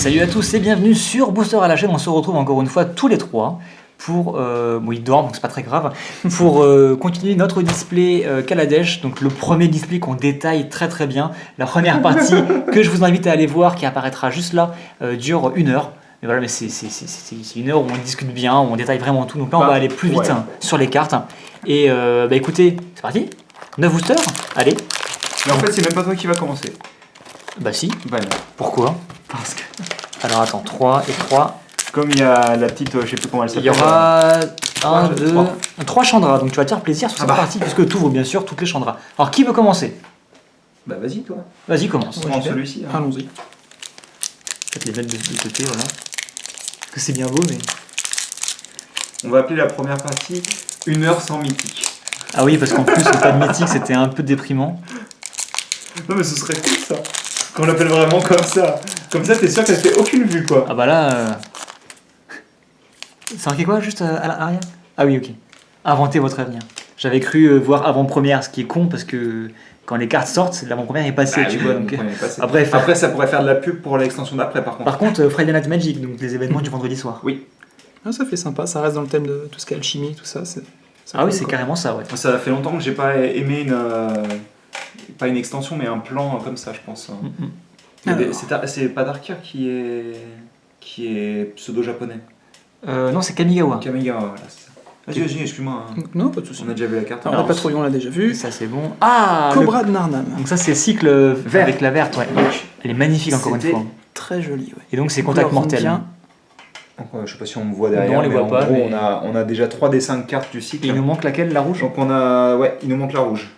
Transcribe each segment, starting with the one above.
Salut à tous et bienvenue sur Booster à la chaîne. On se retrouve encore une fois tous les trois pour, bon ils dorment donc c'est pas très grave, pour continuer notre display Kaladesh. Donc le premier display qu'on détaille très très bien. La première partie que je vous invite à aller voir qui apparaîtra juste là dure 1 heure. Mais voilà, mais c'est 1 heure où on discute bien, où on détaille vraiment tout. Donc là on va aller plus vite sur les cartes. Et écoutez, c'est parti. 9 boosters, allez. Mais en fait c'est même pas toi qui va commencer. Bah si. Bah non. Pourquoi? Parce que Alors attends, 3 et 3. comme il y a la petite, je sais plus comment elle Il s'appelle. y aura 1, 2, trois. 3 Chandra, donc tu vas te faire plaisir sur cette partie puisque tu ouvres bien sûr toutes les Chandras. Alors qui veut commencer? Bah vas-y toi. Vas-y, commence. Prends celui-ci. Hein. Allons-y. Peut-être les mettre de côté, voilà. Parce que c'est bien beau, mais. On va appeler la première partie 1 heure sans mythique. Ah oui, parce qu'en plus, le pas de mythique, c'était un peu déprimant. Non mais ce serait cool ça. Qu'on l'appelle vraiment comme ça. Comme ça t'es sûr qu'elle fait aucune vue quoi. Ah bah là. C'est marqué quoi juste à l'arrière? Ah oui, ok. Inventez votre avenir. J'avais cru voir avant-première, ce qui est con parce que quand les cartes sortent, l'avant-première est passée, tu vois. Donc... Après ça pourrait faire de la pub pour l'extension d'après par contre. Par contre, Friday Night Magic, donc les événements du vendredi soir. Oui. Ah, ça fait sympa, ça reste dans le thème de tout ce qui est alchimie, tout ça. Ah oui, c'est carrément ça, ouais. Ça fait longtemps que j'ai pas aimé pas une extension mais un plan comme ça je pense. C'est pas Darker qui est pseudo-japonais. Non, c'est Kamigawa. Kamigawa, voilà, c'est ça. Vas-y, excuse-moi. Hein. Non, pas de soucis. On a déjà vu la carte. Alors, la patrouille, on l'a déjà vu. Ça, c'est bon. Ah Cobra de Narnam. Donc ça, c'est le cycle vert avec la verte, ouais. Elle est magnifique encore une fois. Très jolie, ouais. Et donc, c'est contact mortel. Donc, je sais pas si on me voit derrière. Non, on les voit pas. Gros, on a déjà 3 des 5 cartes du cycle. Et il nous manque laquelle? La rouge? Donc il nous manque la rouge.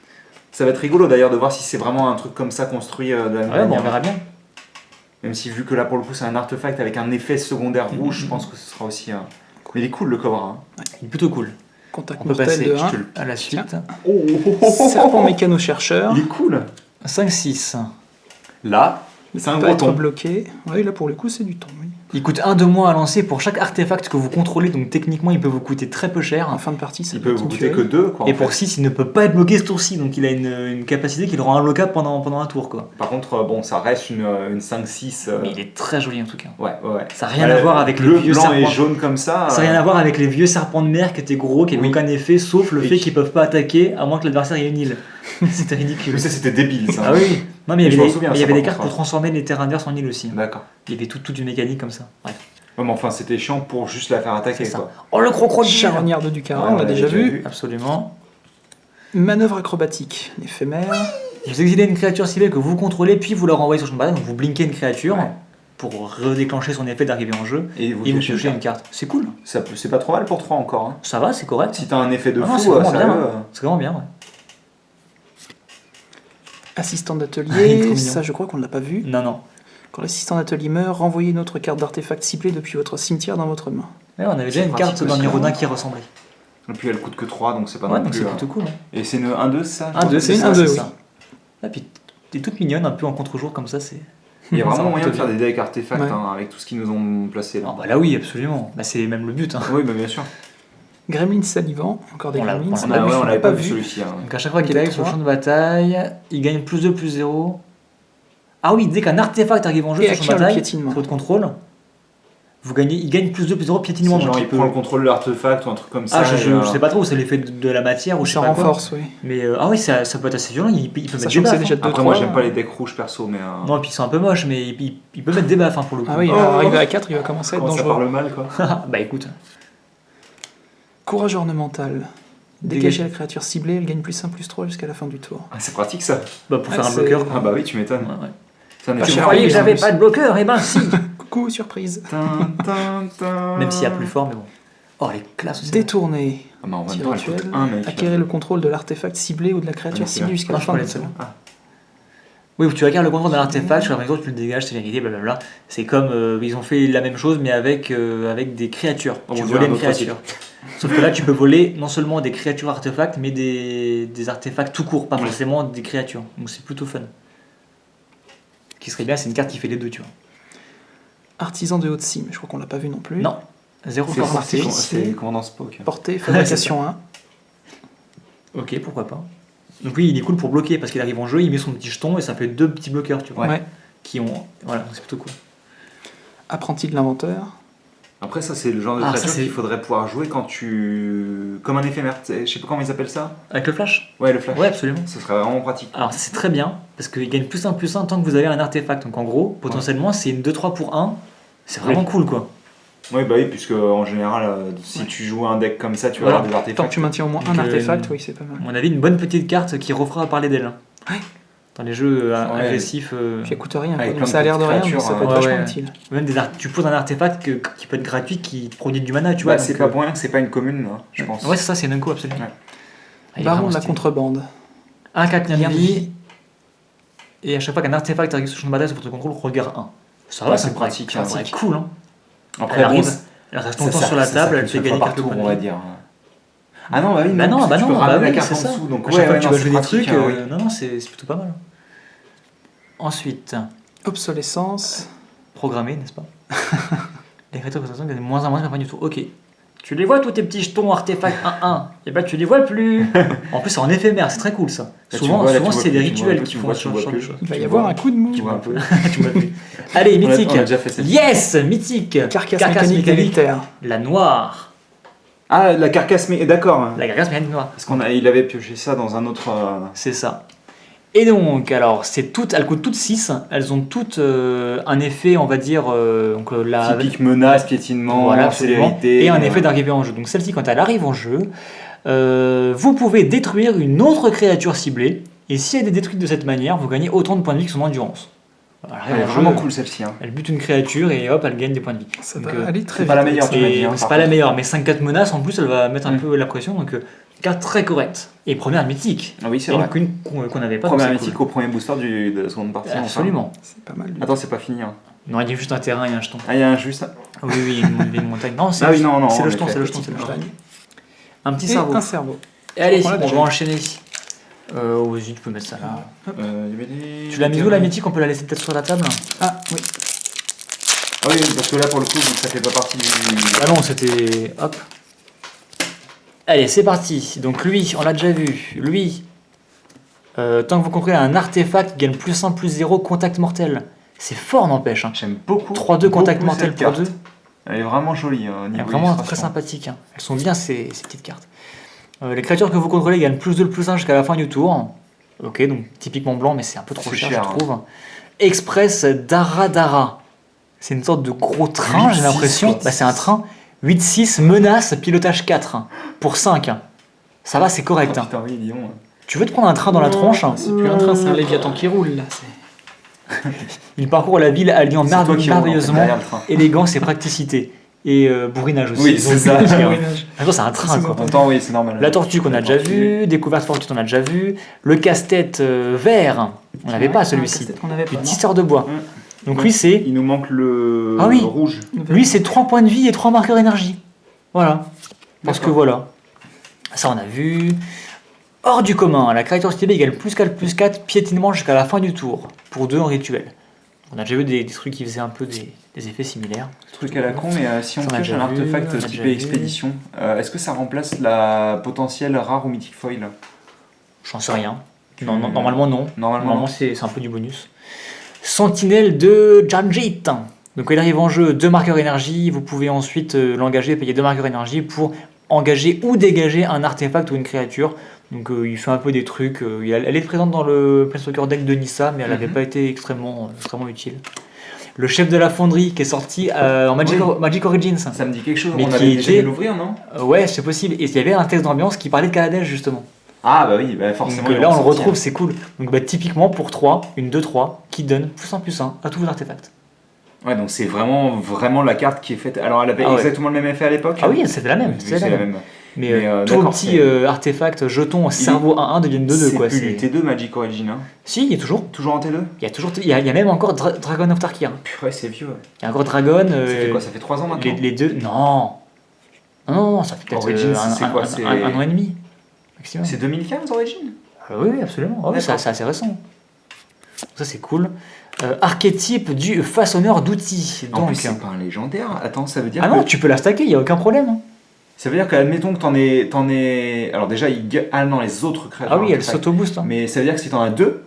Ça va être rigolo d'ailleurs de voir si c'est vraiment un truc comme ça construit de la même manière. Bon, on verra bien. Même si vu que là pour le coup c'est un artefact avec un effet secondaire rouge, je pense que ce sera aussi un... Mais il est cool le Cobra. Hein. Ouais, il est plutôt cool. Contact on peut mortel passer de 1. à la suite. Serpent mécano-chercheur. Il est cool. 5-6. Là, c'est un peut gros être ton. bloqué. Oui, là pour le coup c'est du temps, oui. Il coûte 1 de moins à lancer pour chaque artefact que vous contrôlez, donc techniquement il peut vous coûter très peu cher. En fin de partie, ça Il peut vous coûter que 2 quoi. Et pour 6, il ne peut pas être bloqué ce tour-ci, donc il a une capacité qui le rend imbloquable pendant un tour quoi. Par contre, bon, ça reste une 5-6. Mais il est très joli en tout cas. Ouais. Ça n'a rien à voir avec les vieux blanc serpents. et jaune comme ça. Ça n'a rien à voir avec les vieux serpents de mer qui étaient gros, qui n'avaient aucun effet, sauf le fait qu'ils peuvent pas attaquer à moins que l'adversaire ait une île. C'était ridicule. Mais ça c'était débile ça. Ah oui. Non mais il y avait des cartes contre. pour transformer les terrains adverses en île aussi. D'accord. Il y avait toute une mécanique comme ça. Bref. Ouais, mais enfin c'était chiant pour juste la faire attaquer quoi. Oh le crocodile. Charognard de Ducara, on l'a déjà vu. Absolument. Manœuvre acrobatique, l'éphémère. Vous exilez une créature ciblée que vous contrôlez, puis vous la renvoyez sur son bataille, donc vous blinkez une créature pour redéclencher son effet d'arriver en jeu et vous piocher une carte. C'est cool. C'est pas trop mal pour 3 encore. Hein. Ça va, c'est correct. Si t'as un effet de fou, c'est vraiment ça bien. veut, C'est vraiment bien, ouais. Assistant Il est trop d'atelier, mignon. ça je crois qu'on ne l'a pas vu. Non. Quand l'assistant d'atelier meurt, renvoyez une autre carte d'artefact ciblé depuis votre cimetière dans votre main. Ouais, on avait déjà une carte dans Mirodin qui ressemblait. Et puis elle coûte que 3, donc c'est pas Ouais, non donc plus. c'est plutôt cool. Hein. Et c'est une 1-2, ça 1-2, c'est une ça, 1-2, c'est oui. ça. Et puis t'es toute mignonne, un peu en contre-jour comme ça, c'est. Il y a Ça vraiment va moyen de plutôt faire des decks artefacts Ouais. hein, avec tout ce qu'ils nous ont placé là. Ah bah là oui, absolument. Bah c'est même le but. Hein. Oui, bah bien sûr. Gremlin salivant, encore des On l'a- gremlins. on l'a- On l'avait pas vu vu. celui-ci. Hein. Donc à chaque fois qu'il arrive sur le champ de bataille, il gagne +2, +0. Ah oui, dès qu'un artefact arrive en jeu Et sur son acquiert le bataille, piétinement. sur votre contrôle, il gagne +2, +0 piétinement. Genre donc il prend le contrôle de l'artefact ou un truc comme ça. Ah, je et, sais pas trop, c'est l'effet de la matière ou je sais Ça pas quoi. renforce, oui. Mais ah oui, ça peut être assez violent, il peut mettre Sachant des que c'est baffes. déjà Hein. deux, Après moi trois, j'aime pas les decks rouges perso, mais. Non, et puis ils sont un peu moches, mais il peut mettre des baffes hein, pour le coup. Ah oui, arrivé à 4, il va commencer à être Comment ça dangereux. parle mal quoi. Bah écoute, Courage ornemental. Dégagez la créature ciblée, elle gagne +1/+3 jusqu'à la fin du tour. Ah, c'est pratique ça. bah pour Ah, faire un c'est- bloqueur. Ah bah oui, tu m'étonnes. Ouais. Ça n'est Pas pas cher. croyez que en j'avais plus. pas de bloqueur? Eh ben si. Coucou, surprise. Même s'il y a plus fort, mais bon. Oh les classes aussi. Détourner. Ah bah en même Tir temps elle coûte rituel. 1 mec. Acquérez le contrôle de l'artefact ciblé ou de la créature Ah, c'est ciblée vrai. jusqu'à Non, la je fin parlais du de ça. tour. Ah. Oui, tu acquiers le contrôle d'un artefact, sur la maison tu le dégages, c'est vérité, blablabla. C'est comme ils ont fait la même chose mais avec des créatures. Oh, Tu mon volais Dieu, une un autre créature. Sauf que là tu peux voler non seulement des créatures artefacts mais des artefacts tout court, pas Ouais. forcément des créatures. Donc c'est plutôt fun. Ce qui serait bien, c'est une carte qui fait les deux, tu vois. Artisan de haute cime, je crois qu'on l'a pas vu non plus. Non, 0 C'est par fort. artifice. artificiel. C'est commandant Spock. Portée, fabrication 1. Ok, pourquoi pas. Donc oui, il est cool pour bloquer parce qu'il arrive en jeu, il met son petit jeton et ça fait 2 petits bloqueurs, tu vois. Ouais. Qui ont. Voilà, c'est plutôt cool. Apprenti de l'inventeur. Après, ça, c'est le genre de Ah, ça, créature c'est- qu'il faudrait pouvoir jouer quand tu. Comme un éphémère. Je sais pas comment ils appellent ça. Avec le flash? Ouais, le flash. Ouais, absolument. Ce serait vraiment pratique. Alors ça, c'est très bien, parce qu'il gagne +1/+1 tant que vous avez un artefact. Donc en gros, potentiellement, c'est une 2-3 pour 1. C'est vraiment Oui. cool, quoi. Oui, bah oui, puisque en général, si Ouais. tu joues un deck comme ça, tu vas Voilà. avoir des artefacts. Tant que tu maintiens au moins un Donc, artefact, oui, c'est pas À mal. mon avis, une bonne petite carte qui refera parler d'elle. Ouais. Dans les jeux Ouais. agressifs. Puis elle coûte rien, quoi. Avec Donc plein de ça a l'air de rien, mais créatures, ça peut être ouais, vachement ouais. utile. Même tu poses un artefact qui peut être gratuit, qui te produit du mana, tu vois. Bah, c'est donc, pas pour rien que c'est pas une commune, hein, je pense. Ouais, c'est ça, c'est une unco, absolument. Ouais. Ah, il est Baron vraiment de la stylé. contrebande. Un 4 Lien de de vie. Et à chaque fois qu'un artefact arrive sur le champ de bataille sous votre contrôle, regarde 1. Ça va, Ouais, ça c'est me paraît pratique, ça me paraît pratique. cool. Hein. Après, Elle bon, arrive, elle reste longtemps sur la table, elle fait gagner par quelques tour, points de on va vie. dire. Ah non, bah oui, Bah non, parce que bah tu non, peux bah ramener la oui, carte c'est en ça. dessous. Donc, À chaque fois que tu non, vas c'est jouer des pratique, trucs, hein, oui. non, c'est plutôt pas mal. Ensuite, Obsolescence. programmé, n'est-ce pas? Les créatures de gagnent moins en moins à la fin du tour. Ok. Tu les vois tous tes petits jetons artefacts 1-1, et bah tu les vois plus. En plus c'est en éphémère, c'est très cool ça. Là, tu Souvent, vois, là, souvent tu vois c'est des plus, tu vois un rituels peu, qui tu font vois, ce tu vois genre de plus. choses. Il va y Tu avoir vois. un coup de mou. Tu vois un peu. Tu vois plus. Allez, mythique. On a déjà fait ça. Yes, mythique. Carcasse mécanique militaire. La noire. Ah, la carcasse, mais d'accord. La carcasse mécanique noire. Parce il avait pioché ça dans un autre. C'est ça. Et donc, alors, elles coûtent toutes 6. Elles ont toutes un effet, on va dire, Typique menace, piétinement, voilà, absolument. célérité. Et un effet d'arrivée en jeu. Donc celle-ci, quand elle arrive en jeu, vous pouvez détruire une autre créature ciblée. Et si elle est détruite de cette manière, vous gagnez autant de points de vie que son endurance. Voilà, Elle est en jeu, vraiment cool celle-ci. Hein. Elle bute une créature et hop, elle gagne des points de vie. Ça Donc, va aller très c'est vite. pas la meilleure, tu m'as dit, et hein, c'est par pas la contre. meilleure, mais 5-4 menaces en plus, elle va mettre un peu la pression. Donc, carte très correcte. Et première mythique. Ah oui, c'est Et vrai. qu'on n'avait pas. Première donc c'est mythique cool. au premier booster de la seconde partie. enfin. Absolument. C'est pas mal. Attends, c'est pas fini. Hein. Non, il y a juste un terrain et un jeton. Ah, il y a un juste. Oui, oui, une montagne. Non, c'est Ah oui, non, c'est en le jeton, effet. c'est le jeton, c'est le jeton. Montagne. Un petit Et cerveau. un cerveau. Et allez, On l'a on déjà va vu. enchaîner. Vas-y, tu peux mettre ça là. Tu l'as mis mise où la mythique? On peut la laisser peut-être sur la table? Ah oui. Ah oui, parce que là, pour le coup, ça fait pas partie du. Ah non, c'était. Hop. Allez, c'est parti. Donc lui, on l'a déjà vu. Lui, tant que vous contrôlez un artefact, il gagne +1/+0 contact mortel. C'est fort, n'empêche. Hein. J'aime beaucoup. 3-2 contact beaucoup mortel cette pour carte. 2. Elle est vraiment jolie au Elle niveau est vraiment très illustration. sympathique. Hein. Elles sont bien ces petites cartes. Les créatures que vous contrôlez gagnent +2/+1 jusqu'à la fin du tour. Ok, donc typiquement blanc, mais c'est un peu trop C'est cher, cher, je trouve. Express Daradara. C'est une sorte de gros train, j'ai 8-6, l'impression. 8-6. Bah, c'est un train. 8-6, menace, pilotage 4. Pour 5. Ça va, c'est correct. Ah, Hein. putain, oui, dis donc. Tu veux te prendre un train dans la tronche? C'est plus un train, c'est un Léviathan qui roule là. Il parcourt la ville alliant C'est toi qui roules, en fait, merveilleusement derrière le train. élégance et praticité. Et bourrinage aussi. Oui, c'est Donc, ça. Attends, c'est un train, quoi. En même temps, oui, c'est normal. La tortue qu'on a déjà vu, découverte fortuite on a déjà vu, le casse-tête vert, on n'avait pas celui-ci, Peut-être qu'on avait pas. le non tisseur de bois. Donc Ouais. lui c'est Il nous manque le Ah oui. rouge. lui c'est 3 points de vie et 3 marqueurs énergie. Voilà. Parce que D'accord. voilà. Ça on a vu. Hors du commun, la créature ciblée égale +4/+4 piétinement jusqu'à la fin du tour, pour 2 en rituel. On a déjà vu des trucs qui faisaient un peu des effets similaires. Truc à la con, mais si on Ça, on a pioche déjà un vu, artefact on a type déjà vu. expédition, est-ce que ça remplace la potentielle rare ou mythique foil? J'en sais rien. Non, normalement non. Normalement. C'est un peu du bonus. Sentinelle de Janjit. Donc quand il arrive en jeu, 2 marqueurs énergie, vous pouvez ensuite l'engager, payer 2 marqueurs énergie pour engager ou dégager un artefact ou une créature. Donc il fait un peu des trucs. Elle est présente dans le Planeswalker deck de Nissa, mais elle n'avait pas été extrêmement utile. Le chef de la fonderie qui est sorti en Magic Origins. Ça me dit quelque chose, Mais on qui avait déjà était- dû l'ouvrir, non? Ouais, c'est possible. Et il y avait un texte d'ambiance qui parlait de Kaladesh justement. Ah bah oui, bah forcément. Donc ils là vont on le sortir. retrouve, c'est cool. Donc bah, typiquement pour 3, une 2-3 qui donne +1/+1 à tous vos artefacts. Ouais, donc c'est vraiment la carte qui est faite. Alors elle avait Ah ouais. exactement le même effet à l'époque? Ah oui, c'était la même. Oui, c'était c'est la la même. même. Mais Mais, tous vos d'accord, petits artefacts, jetons, cerveau 1-1 deviennent 2-2 C'est quoi. plus c'est- du T2 Magic Origin, hein. Si, il y a toujours. Toujours en T2? Il y a même encore Dragon of Tarkir. Purée, c'est vieux. Il y a encore Dragon. Ça fait quoi? Ça fait 3 ans maintenant? les deux. Non. Non, ça fait peut-être Origins, c'est quoi? C'est- un an et demi. Maximum. C'est 2015 Origin? Oui, oui, absolument. Ah oui, D'accord. c'est assez récent. Ça, c'est cool. Archétype du façonneur d'outils. En Donc, plus, c'est pas un légendaire. Attends, ça veut dire ah que... non, tu peux la stacker, il n'y a aucun problème. Hein. Ça veut dire qu'admettons que t'en es... Alors déjà, ah non, les autres créatures... Ah oui, elle artefacts. s'auto-boost. Hein. Mais ça veut dire que si t'en as 2,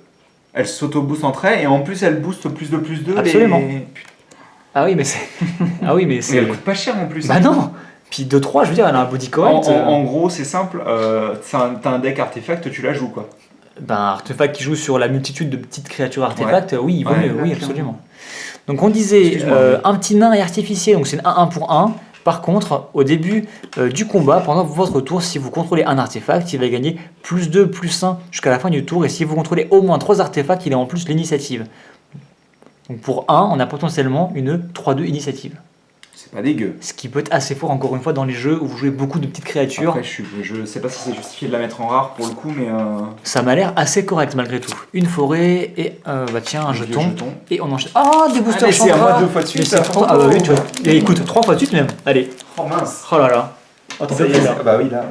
elles s'auto-boostent entre elles, et en plus, elles boostent plus de plus 2. Absolument. Ah oui, mais c'est. Ah oui, mais Mais c'est. elle coûte pas cher en plus. Bah non. Puis 2-3, je veux dire, elle a un body correct. En gros, c'est simple. T'as un deck artefact, tu la joues quoi. Ben, artefact qui joue sur la multitude de petites créatures artefacts, oui, il vaut mieux, oui, absolument. Donc on disait Excuse-moi. un petit nain et artificier, donc c'est un 1 pour 1. Par contre, au début du combat, pendant votre tour, si vous contrôlez un artefact, il va gagner plus 2, plus 1 jusqu'à la fin du tour. Et si vous contrôlez au moins 3 artefacts, il a en plus l'initiative. Donc pour 1, on a potentiellement une 3-2 initiative. C'est pas dégueu. Ce qui peut être assez fort, encore une fois, dans les jeux où vous jouez beaucoup de petites créatures. Après, je sais pas si c'est justifié de la mettre en rare pour le coup, mais. Ça m'a l'air assez correct malgré tout. Une forêt et bah tiens, un vieux jeton. Et on enchaîne. Ah, des boosters Allez, c'est à Chandra. moi 2 fois de suite. Mais c'est pourtant- Ah bah oui, tu vois. Et écoute, 3 fois de suite même. Allez. Oh mince. Oh là là. Attends, Ça y est, bah oui, là.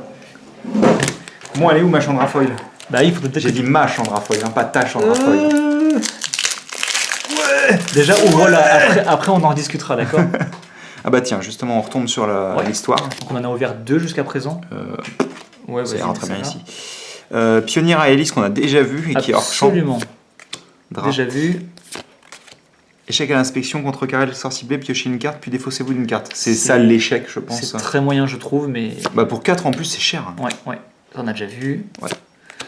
Bon, elle est où ma chandrafoil? Bah il faut peut-être J'ai que dit ma chandrafoil, hein, pas ta chandrafoil. Ouais. Déjà, ouvre-la. Après, on en discutera, d'accord. Ah bah tiens, justement, on retombe sur l'histoire. Donc on en a ouvert 2 jusqu'à présent. Ouais, Ça vas-y, ira très bien celle-là. ici. Pionnier Aelis qu'on a déjà vu et qui est hors champ. Absolument. Drap. Déjà vu. Échec à l'inspection, contrecarrer le sort ciblé, piochez une carte, puis défaussez-vous d'une carte. C'est ça l'échec, je pense. C'est très moyen, je trouve, mais. Bah pour 4 en plus, c'est cher. Ouais. Ça, on a déjà vu.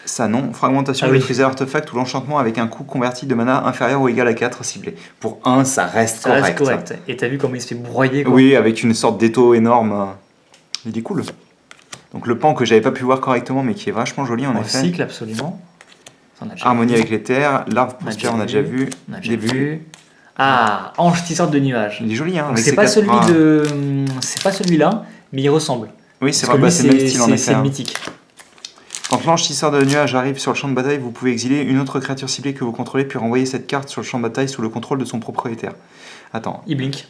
Ça non. Fragmentation, Ah oui. maîtriser l'artefact ou l'enchantement avec un coût converti de mana inférieur ou égal à 4 ciblé. Pour 1, ça reste Ça correct. reste correct. Et t'as vu comment il se fait broyer, quoi. Oui, avec une sorte d'étau énorme. Il est cool. Donc le pan que j'avais pas pu voir correctement, mais qui est vachement joli en effet. Cycle, absolument. Ça, on a déjà Harmonie vu. avec les terres, l'arbre On a prospère, on a déjà vu. On a déjà Début. vu. Ah, ange tisseur de nuages. Il est joli, hein. Donc avec c'est ses pas quatre celui bras. de, c'est pas celui-là, mais il ressemble. Oui, c'est Parce vrai, que bah, lui, c'est le même style en effet. c'est le hein. mythique. Quand l'ange tisseur de nuages arrive sur le champ de bataille, vous pouvez exiler une autre créature ciblée que vous contrôlez, puis renvoyer cette carte sur le champ de bataille sous le contrôle de son propriétaire. Attends, Il blink.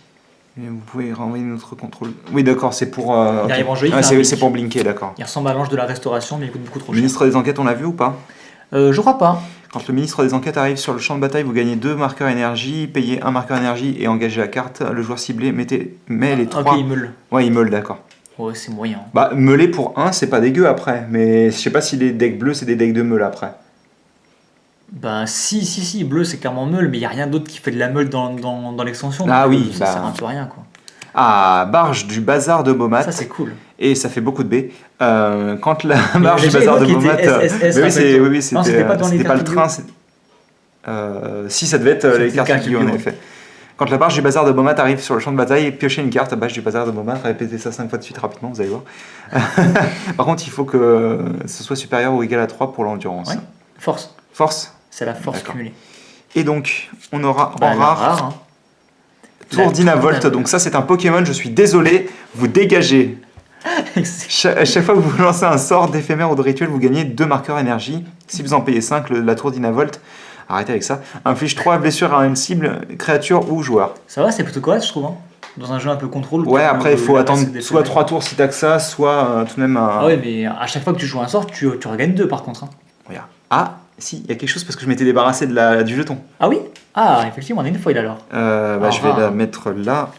et vous pouvez renvoyer notre contrôle. Oui, d'accord, c'est pour. Il arrive en jeu, il Ah, fait un blink. c'est pour blinker, d'accord. Il ressemble à l'ange de la restauration, mais il coûte beaucoup trop Le cher. ministre des Enquêtes, on l'a vu ou pas? Je crois pas. Quand le ministre des Enquêtes arrive sur le champ de bataille, vous gagnez 2 marqueurs énergie, payez un marqueur énergie et engagez la carte. Le joueur ciblé met les 3. Ok, il meule. Ouais, il meule, d'accord. Ouais, c'est moyen. Bah, meuler pour 1, c'est pas dégueu après, mais je sais pas si les decks bleus, c'est des decks de meule après. Bah si, bleu c'est clairement meule, mais il y a rien d'autre qui fait de la meule dans l'extension. Ah donc, oui, ça bah. sert un peu à rien, quoi. Ah, barge du bazar de Bomat. Ça c'est cool. Et ça fait beaucoup de B. Quand la Mais barge du déjà, bazar de qui était Bomat. SSS, Mais oui, rappelle-toi. oui, Non, c'était pas dans les c'était pas le cartes train. Si, ça devait être les C'était cartes cartes Yu-Gi-Oh! En Yu-Gi-Oh! effet. Quand la barge du bazar de Bomat arrive sur le champ de bataille, piochez une carte, barge du bazar de Bomat, répétez ça 5 fois de suite rapidement, vous allez voir. Par contre, il faut que ce soit supérieur ou égal à 3 pour l'endurance. Ouais. Force. Force. C'est la force D'accord. cumulée. Et donc, on aura Bah, en la rare hein. Tour Dynavolt. Donc ça, c'est un Pokémon, je suis désolé, vous dégagez. À chaque fois que vous lancez un sort d'éphémère ou de rituel, vous gagnez 2 marqueurs énergie. Si vous en payez 5, la tour Dynavolt, arrêtez avec ça, inflige 3 blessures à une cible, créature ou joueur. Ça va, c'est plutôt correct, je trouve. Hein. Dans un jeu un peu contrôle. Ouais, après, il faut attendre des soit faibles. 3 tours si t'as que ça, soit tout de même un... Ah ouais, mais à chaque fois que tu joues un sort, tu regagnes 2 par contre. Hein. Regarde. Ah, si, il y a quelque chose parce que je m'étais débarrassé du jeton. Ah oui. Ah, effectivement, on a une foil alors. Je vais la mettre là.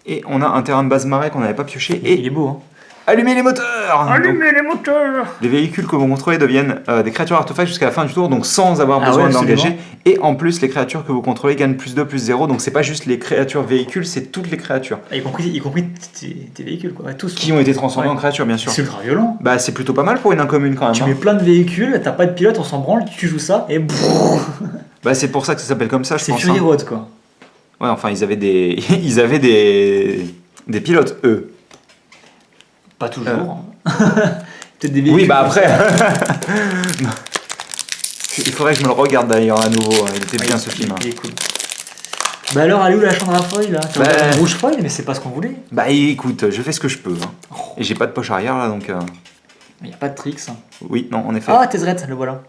Et on a un terrain de base marais qu'on n'avait pas pioché. Il Et est beau, hein. allumez les moteurs. Donc, les moteurs. les véhicules que vous contrôlez deviennent des créatures artefacts jusqu'à la fin du tour, donc sans avoir Ah besoin ouais, d'engager. Et en plus, les créatures que vous contrôlez gagnent plus 2, plus 0. Donc c'est pas juste les créatures véhicules, c'est toutes les créatures. Y compris tes véhicules, quoi. Ouais, tous. Qui ont été transformées Ouais. en créatures, bien sûr. C'est ultra violent. Bah c'est plutôt pas mal pour une incommune quand même. Tu hein. mets plein de véhicules, t'as pas de pilote, on s'en branle, tu joues ça et Bah c'est pour ça que ça s'appelle comme ça, je c'est pense. Fury hein. Road, quoi. Ouais, enfin ils avaient des ils avaient des pilotes eux. Pas toujours. Peut-être des véhicules. Oui, bah après. Il faudrait que je me le regarde d'ailleurs à nouveau. Il était bien ce film. hein. Il est cool. Bah alors, elle est où la Chandrafoil là Tu Bah. regardes un rouge foil, mais c'est pas ce qu'on voulait. Bah écoute, je fais ce que je peux. hein. Et j'ai pas de poche arrière là donc. Il y a pas de tricks. Hein. Oui, non, en effet. Ah, Tezzeret, le voilà.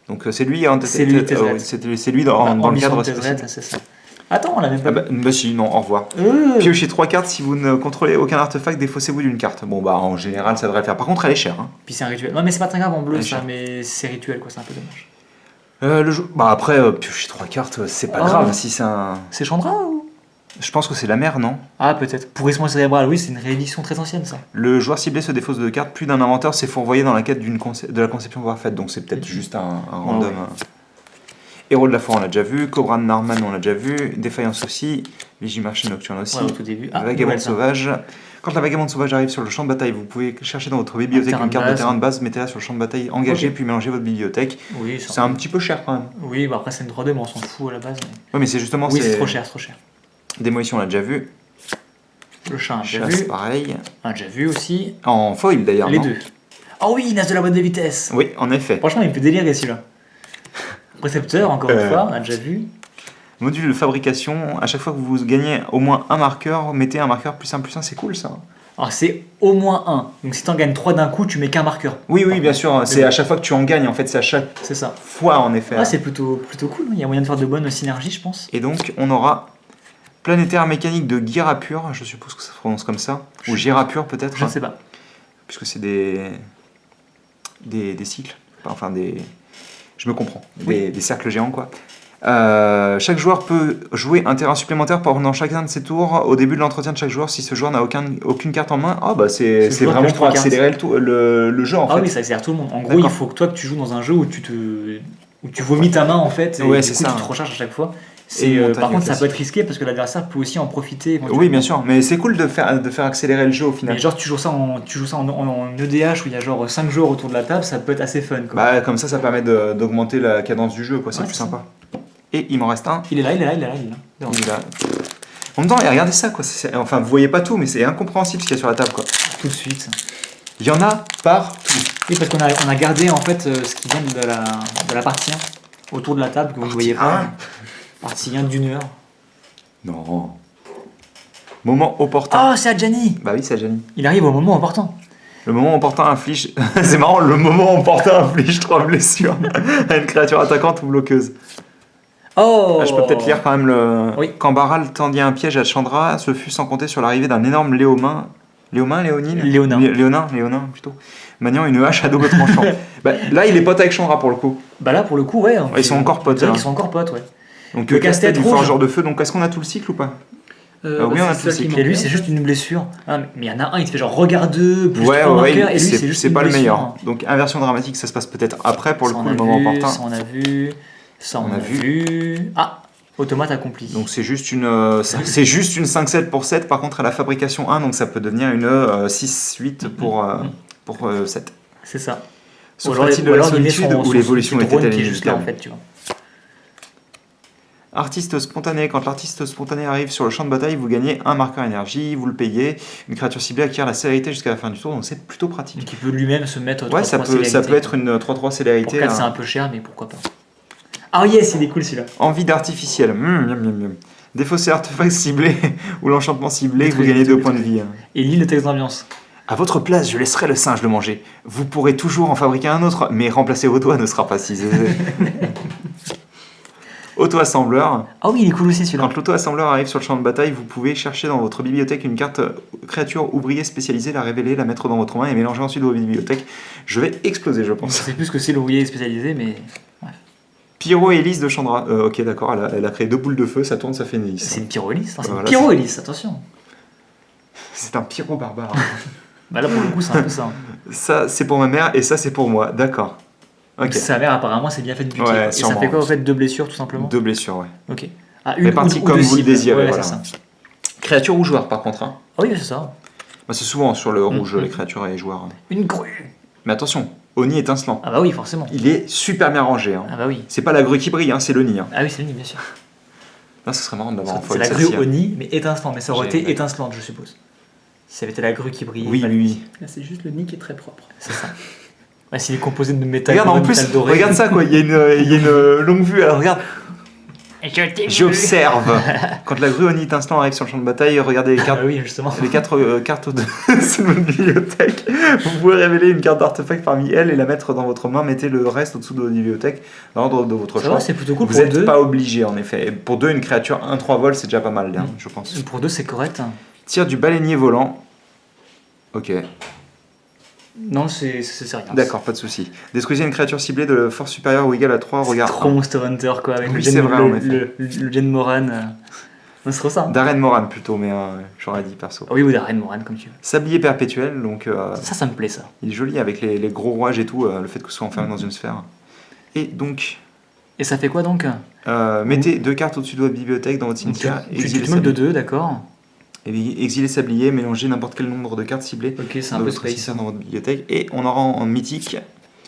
Donc c'est lui, hein, C'est lui, Tezzeret. ouais, c'est lui dans le Ambition cadre de Tezzeret, spécifique. c'est ça. Attends, on l'a même pas Ah bah si, non, au revoir. vu. Piochez 3 cartes si vous ne contrôlez aucun artefact, défaussez-vous d'une carte. Bon bah en général ça devrait le faire. Par contre elle est chère. Hein. Puis c'est un rituel. Non, mais c'est pas très grave en bleu Ouais, ça, cher. mais c'est rituel quoi, c'est un peu dommage. Le jeu... Bah après, piocher 3 cartes, c'est pas Oh. grave si c'est un... C'est Chandra ou Je pense que c'est la mer, non? Ah, peut-être. Pourrissement cérébral, oui, c'est une réédition très ancienne ça. Le joueur ciblé se défausse de cartes, plus d'un inventeur s'est fourvoyé dans la quête de la conception parfaite, donc c'est peut-être juste un random. ouais. Héros de la forêt, on l'a déjà vu. Cobra de Narman, on l'a déjà vu. Défaillance aussi. Vigimarché nocturne aussi. Ouais, au tout début. Vagabond nouvelle, ça. sauvage. Quand la vagabonde sauvage arrive sur le champ de bataille, vous pouvez chercher dans votre bibliothèque terrain une de carte de base. terrain de base, mettez-la sur le champ de bataille, engagez, Ok. puis mélangez votre bibliothèque. Oui, C'est un petit peu cher quand même. Oui, bah après c'est une 3D, mais on s'en fout à la base. Oui, mais c'est justement Oui, c'est trop cher, c'est trop cher. Démolition, on l'a déjà vu. Le chat, j'ai Chasse, vu. pareil. J'ai vu aussi. En foil d'ailleurs. Les non deux. Oh oui, Nas de la boîte de vitesse. Oui, en effet. Franchement, il me fait délirer celui-là. Précepteur, encore une fois, on a déjà vu. Module de fabrication, à chaque fois que vous gagnez au moins un marqueur, mettez un marqueur +1 +1, c'est cool ça. Alors c'est au moins un. Donc si t'en gagnes 3 d'un coup, tu mets qu'un marqueur. Oui, oui, bien sûr, c'est à chaque fois que tu en gagnes, en fait, c'est à chaque C'est ça. fois en effet. Ah, c'est plutôt cool. Il y a moyen de faire de bonnes synergies, je pense. Et donc, on aura planétaire mécanique de Girapur, je suppose que ça se prononce comme ça, ou Girapur peut-être, Je ne sais pas. puisque c'est des cycles, enfin des... Je me comprends, Oui. des cercles géants quoi. Chaque joueur peut jouer un terrain supplémentaire pendant chacun de ses tours au début de l'entretien de chaque joueur si ce joueur n'a aucune carte en main. Ah bah c'est Ce joueur vraiment pioche pour 3 cartes. accélérer le jeu en Ah fait. oui, ça sert tout le monde. En gros, D'accord. il faut que toi que tu joues dans un jeu où où tu vomis ta main en fait. Et Ouais, du c'est coup, ça. tu te recharges à chaque fois. Et une montagne Par contre, ça aussi. peut être risqué parce que l'adversaire peut aussi en profiter. éventuellement. Oui bien sûr, mais c'est cool de faire accélérer le jeu au final. Mais genre, tu joues ça en EDH où il y a genre 5 joueurs autour de la table, ça peut être assez fun. Quoi. Bah comme ça permet d'augmenter la cadence du jeu quoi, c'est Ouais, plus c'est ça. sympa. Et il m'en reste un. Il est là. Il est là. En même temps, et regardez ça quoi, enfin vous voyez pas tout mais c'est incompréhensible ce qu'il y a sur la table quoi. Tout de suite. Il y en a partout. Oui, parce on a gardé en fait ce qui vient de la partie 1 autour de la table que vous ne voyez pas. un. Partie 1 d'une heure. Non. Moment opportun. Oh, c'est Adjani. Bah oui, c'est Gianni. Il arrive au moment important. Le moment opportun inflige. C'est marrant, le moment opportun inflige 3 blessures à une créature attaquante ou bloqueuse. Oh. Ah, je peux peut-être lire quand même le. Oui. Quand Baral tendit un piège à Chandra, ce fut sans compter sur l'arrivée d'un énorme Léonin. Léonin plutôt. Maniant une hache à double tranchant. Bah, là, il est pote avec Chandra pour le coup. Bah là, pour le coup, ouais. Ils sont encore potes, C'est vrai là. qu'ils sont encore potes, ouais. Donc, Le casse-tête casse-tête du rouge. forgeur de feu. Donc, est-ce qu'on a tout le cycle ou pas oui, on a tout le cycle. Et lui, c'est juste une blessure. Ah, mais il y en a un, il te fait genre regardeux, plus Ouais, 3 ouais, marqueurs, et lui, c'est juste c'est une pas le blessure. meilleur. Donc, inversion dramatique, ça se passe peut-être après pour le Ça, coup, on a le moment vu, opportun. Ça, on a vu. Ça, on a vu. Ah, automate accompli. Donc c'est juste une 5-7 pour 7, par contre à la fabrication 1, donc ça peut devenir une 6-8 pour 7. C'est ça. Souffre-t-il de la solitude ou l'évolution était était-elle qui est juste là, en inévitable? fait, tu vois. Artiste spontané, quand l'artiste spontané arrive sur le champ de bataille, vous gagnez un marqueur énergie, vous le payez, une créature ciblée acquiert la célérité jusqu'à la fin du tour, donc c'est plutôt pratique. Donc il peut lui-même se mettre Ouais, 3-3 ça peut célérité, être quoi. une 3-3 célérité. Pour 4, c'est un peu cher, mais pourquoi pas. Ah yes, il est cool celui-là. Envie d'artificiel. Miam, miam, miam. Défausser artefact ciblé ou l'enchantement ciblé, vous Détruit, gagnez 2 détruit, points de vie. Et lit le texte d'ambiance. À votre place, je laisserai le singe le manger. Vous pourrez toujours en fabriquer un autre, mais remplacer vos doigts ne sera pas si aisé. Auto-assembleur. Ah oui, il est cool aussi celui-là. Quand l'auto-assembleur arrive sur le champ de bataille, vous pouvez chercher dans votre bibliothèque une carte créature ouvrier spécialisée, la révéler, la mettre dans votre main et mélanger ensuite vos bibliothèques. Je vais exploser, je Je pense. sais plus ce que c'est l'ouvrier spécialisé, mais Pyro-hélice de Chandra. Ok, d'accord, elle a créé 2 boules de feu, ça tourne, ça fait une hélice. c'est une pyro-hélice. C'est Voilà, une pyro-hélice, attention. C'est un pyro-barbare. Bah là, pour le coup, c'est un peu ça. Ça, c'est pour ma mère et ça, c'est pour moi. D'accord. Ok. Sa mère, apparemment, c'est bien fait de buter. Ouais, quoi. Et ça sûrement. fait quoi, au fait, 2 blessures, tout simplement 2 blessures, ouais. Ok. Ah, Réparties ou comme deux vous le cibles. désirez, Ouais, voilà. c'est ça. Créature ou joueur, par contre. Hein. Ah oui, c'est ça. Bah, c'est souvent sur le rouge, Mhm. les créatures et les joueurs. Une grue. Mais attention, Oni étincelant. Ah bah oui, forcément. Il est super bien rangé. Hein. Ah bah oui. C'est pas la grue qui brille, hein, c'est le nid. Hein. Ah oui, c'est le nid, bien sûr. Là, ce serait marrant de l'avoir en C'est foil. la celle-ci, grue hein. Oni, mais étincelante. Mais ça aurait J'ai- été étincelante, je suppose. Si ça avait été la grue qui brillait. Oui, pas oui, le oui. nid. Là, c'est juste le nid qui est très propre. C'est ça. Ouais, s'il est composé de métal, Regarde, en de plus, métal doré. regarde ça, quoi. Il y a une longue vue. Alors, regarde, j'observe. Quand la grue Oni étincelant arrive sur le champ de bataille, regardez les Ah cartes. bah oui, justement. Les 4 cartes de c'est votre bibliothèque. Vous pouvez révéler une carte d'artefact parmi elles et la mettre dans votre main. Mettez le reste au-dessous de votre bibliothèque dans l'ordre de votre Ça choix. va, c'est plutôt cool Vous pour n'êtes 2. pas obligé en effet. Et pour 2, une créature 1-3 vol, c'est déjà pas mal, hein, je pense. Pour 2, c'est correct. Tir du baleinier volant. Ok, Non, c'est rien. d'accord, pas de souci. Détruisez une créature ciblée de force supérieure ou égale à 3, C'est regarde. trop Monster Hunter, quoi, avec Oui, le c'est Gen, vrai, en effet. le Gen Moran. C'est trop ça. Darren Moran plutôt, mais j'aurais dit perso. Ah oui, ou Darren Moran, comme tu veux. Sablier perpétuel, donc Ça me plaît, ça. il est joli avec les gros rouages et tout, le fait que ce soit enfermé dans une sphère. Et donc, Et ça fait quoi donc? Mettez 2 cartes au-dessus de votre bibliothèque dans votre cimetière. Tu meubles de 2, d'accord. Exilez sablier, mélangez n'importe quel nombre de cartes ciblées Ok, c'est un peu space. dans votre bibliothèque. Et on aura en mythique.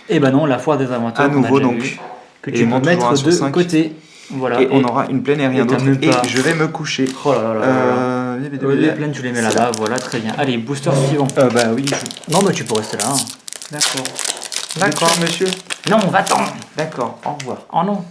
Et bah non, la foire des inventeurs. À nouveau, donc. Vu, que tu peux mettre de côté. Voilà. Et on aura une plaine et rien d'autre. Et pas. je vais me coucher. Oh là là. Les plaines, tu les mets là-bas. Voilà, très bien. Allez, booster suivant. Bah oui. Non, mais tu peux rester là. Hein. D'accord, monsieur. Non, va-t'en. D'accord, au revoir. Oh non.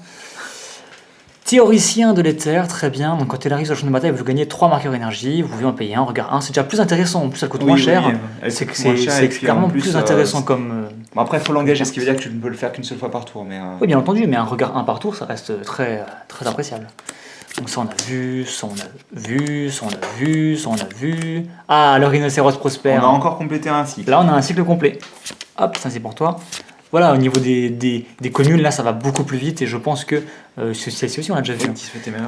Théoricien de l'éther, très bien. Donc quand il arrive sur le champ de bataille, vous gagnez 3 marqueurs énergie, vous pouvez en payer un, regard 1, c'est déjà plus intéressant, en plus ça coûte moins cher. C'est clairement plus intéressant comme... Bon, après il faut l'engager, ce qui veut dire que tu ne peux le faire qu'une seule fois par tour. Mais Oui, bien entendu, mais un regard 1 par tour, ça reste très, très appréciable. Donc ça on a vu, ça on a vu, ça on a vu, ça on a vu... Ah, le rhinocéros prospère. On a encore complété un cycle. Là on a un cycle complet. Hop, ça c'est pour toi. Voilà, au niveau des communes, là ça va beaucoup plus vite et je pense que celle-ci aussi on l'a déjà vu.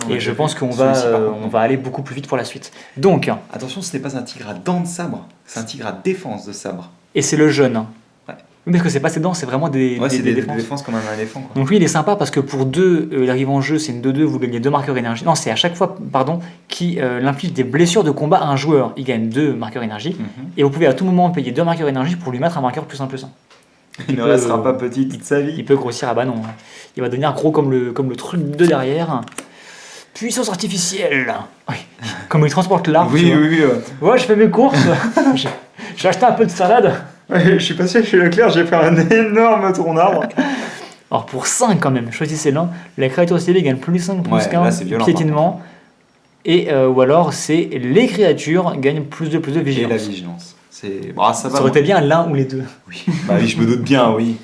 Et je pense qu'on va aller beaucoup plus vite pour la suite. Donc, attention, ce n'est pas un tigre à dents de sabre, c'est un tigre à défense de sabre. Et c'est le jeune. Ouais. Oui, parce que c'est pas ses dents, c'est vraiment des défenses comme un éléphant. Quoi. Donc lui il est sympa parce que pour 2, il arrive en jeu, c'est une 2-2, vous gagnez 2 marqueurs énergie. Non, c'est à chaque fois, qui inflige des blessures de combat à un joueur. Il gagne 2 marqueurs énergie et vous pouvez à tout moment payer 2 marqueurs énergie pour lui mettre un marqueur +1/+1. Il ne restera pas petit toute sa vie. Il peut grossir, ah bah non. Il va devenir gros comme le truc de derrière. Puissance artificielle. Oui. Comme il transporte l'arbre. Oui. Ouais, je fais mes courses. J'ai acheté un peu de salade. Ouais, je suis passé chez Leclerc, j'ai pris un énorme tourne-arbre. Alors pour 5 quand même, choisissez l'un. La créature ciblée gagne +5, +1, piétinement. Et ou alors c'est les créatures gagnent +2, +2 vigilance. Et la vigilance. Ça aurait été bien l'un ou les deux. Oui, je me doute bien, oui.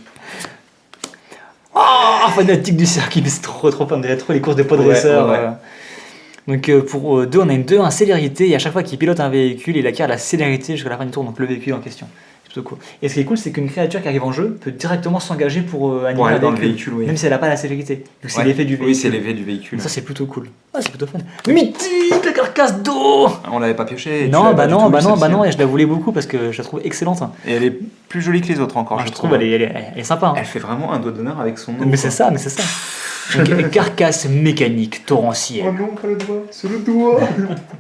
Oh, fanatique du circuit, mais c'est trop fun, on dirait trop les courses de podresseurs. Ouais. Donc pour 2, on a une 2 en célérité, et à chaque fois qu'il pilote un véhicule, il acquiert la célérité jusqu'à la fin du tour, donc le véhicule en question. C'est plutôt cool. Et ce qui est cool, c'est qu'une créature qui arrive en jeu peut directement s'engager pour animer un véhicule, même si elle n'a pas la célérité. Donc c'est l'effet du véhicule. Oui, c'est l'effet du véhicule. Ça, c'est plutôt cool. Ah, c'est plutôt fun. Mythique, la carcasse d'eau. On l'avait pas pioché. Non, et je la voulais beaucoup parce que je la trouve excellente. Et elle est plus jolie que les autres encore. Je trouve elle est sympa. Elle fait vraiment un doigt d'honneur avec son nom. Mais c'est ça. Donc, carcasse mécanique torrentielle. Oh non, pas le doigt, c'est le doigt.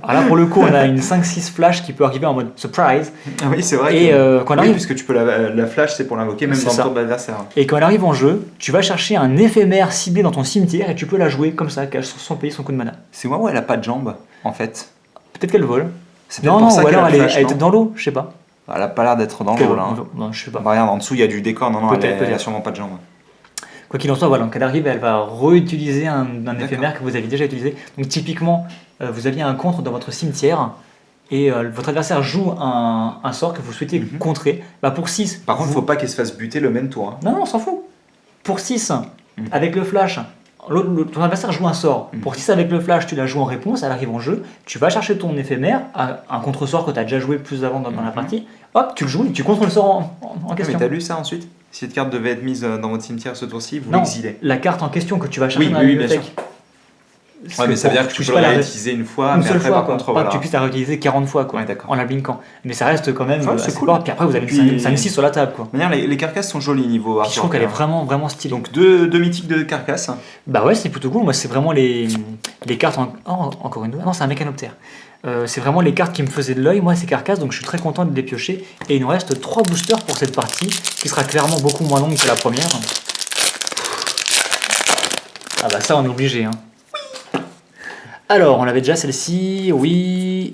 Alors là, pour le coup, on a une 5-6 flash qui peut arriver en mode surprise. Ah oui, c'est vrai. Et quand elle arrive, puisque tu peux la flash, c'est pour l'invoquer même dans le tour de l'adversaire. Et quand elle arrive en jeu, tu vas chercher un éphémère ciblé dans ton cimetière et tu peux la jouer comme ça, sans payer son coup de mana. C'est moi ou elle a pas de jambes, en fait? Peut-être qu'elle vole. Non, ou alors elle est dans l'eau, je sais pas. Elle a pas l'air d'être dans l'eau là. Non, je sais pas. Regarde, en dessous il y a du décor. Non, elle a sûrement pas de jambes. Quoi qu'il en soit, voilà, quand elle arrive, elle va réutiliser un éphémère que vous aviez déjà utilisé. Donc typiquement, vous aviez un contre dans votre cimetière et votre adversaire joue un sort que vous souhaitez contrer. Pour 6. Par contre, il ne faut pas qu'elle se fasse buter le même tour. Hein. Non, on s'en fout. Pour 6, avec le flash, ton adversaire joue un sort. Pour 6 avec le flash, tu la joues en réponse, elle arrive en jeu. Tu vas chercher ton éphémère, un contre-sort que tu as déjà joué plus avant dans la partie. Hop, tu le joues et tu contres le sort en question. Mais t'as lu ça ensuite? Si cette carte devait être mise dans votre cimetière ce tour-ci, vous l'exilez. Non, la carte en question que tu vas chercher dans la bibliothèque. Ouais, mais ça veut dire que tu peux la réutiliser une fois, mais après, par contre, pas que tu puisses la réutiliser 40 fois, quoi, en la blinkant. Mais ça reste quand même c'est cool. Puis après, vous avez une 5-6 sur la table, quoi. De manière, les carcasses sont jolies niveau art. Je trouve qu'elle est vraiment stylée. Donc deux mythiques de carcasses. Bah ouais, c'est plutôt cool. Moi, c'est vraiment les cartes. Encore une fois. Non, c'est un mécanoptère. C'est vraiment les cartes qui me faisaient de l'œil, moi, ces carcasses, donc je suis très content de les piocher. Et il nous reste 3 boosters pour cette partie, qui sera clairement beaucoup moins longue que la première. Ah bah ça, on est obligé, hein. Alors, on avait déjà celle-ci, oui.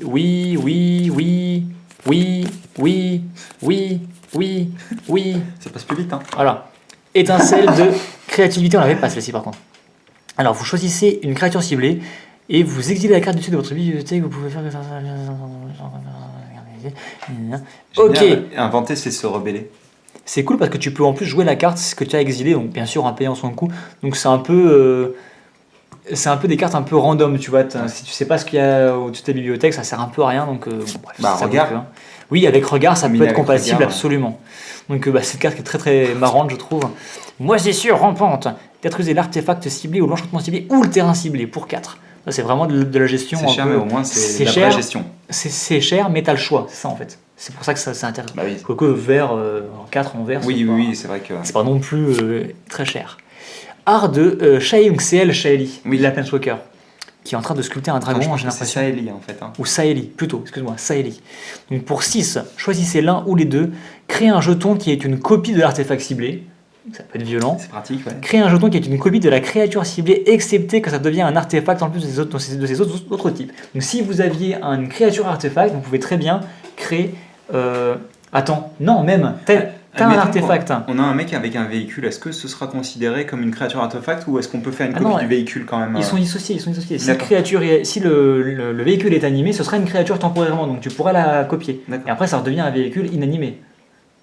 Ça passe plus vite, hein. Voilà. Étincelle de créativité, on l'avait pas celle-ci par contre. Alors, vous choisissez une créature ciblée, et vous exilez la carte du dessus de votre bibliothèque, vous pouvez faire... Ok. Inventer, c'est se rebeller. C'est cool parce que tu peux en plus jouer la carte que tu as exilée, donc bien sûr en payant son coût. Donc c'est un peu des cartes un peu random, tu vois. Si tu sais pas ce qu'il y a au-dessus de ta bibliothèque, ça sert un peu à rien. Donc regard. Oui, avec regard, ça peut être compatible, regard, absolument. Donc cette carte qui est très très marrante, je trouve. Moisissure rampante. Détruisez l'artefact ciblé ou l'enchantement ciblé ou le terrain ciblé pour 4. Ça, c'est vraiment de la gestion. C'est cher, mais au moins c'est la vraie gestion. C'est cher, mais t'as le choix, c'est ça en fait. C'est pour ça que c'est intéressant. Bah oui. Quoique vert, en 4 en vert, oui, c'est vrai que... c'est pas non plus très cher. art de Shaeung CL Shaeli, Oui. la Planeswalker, qui est en train de sculpter un dragon, je pense j'ai que c'est l'impression. Saeli en fait. Hein. Ou Saeli, plutôt, excuse-moi, Saeli. Donc pour 6, choisissez l'un ou les deux, créez un jeton qui est une copie de l'artefact ciblé, ça peut être violent. C'est pratique, ouais. Créez un jeton qui est une copie de la créature ciblée, excepté quand ça devient un artefact en plus de ces autres types. Donc si vous aviez une créature artefact, vous pouvez très bien créer... Attends, non, même, t'as un Admettons artefact. On a un mec avec un véhicule, est-ce que ce sera considéré comme une créature artefact ou est-ce qu'on peut faire une Ah copie non, du véhicule quand même Ils sont dissociés. Si, D'accord. si le véhicule est animé, ce sera une créature temporairement, donc tu pourras la copier. D'accord. Et après, ça redevient un véhicule inanimé,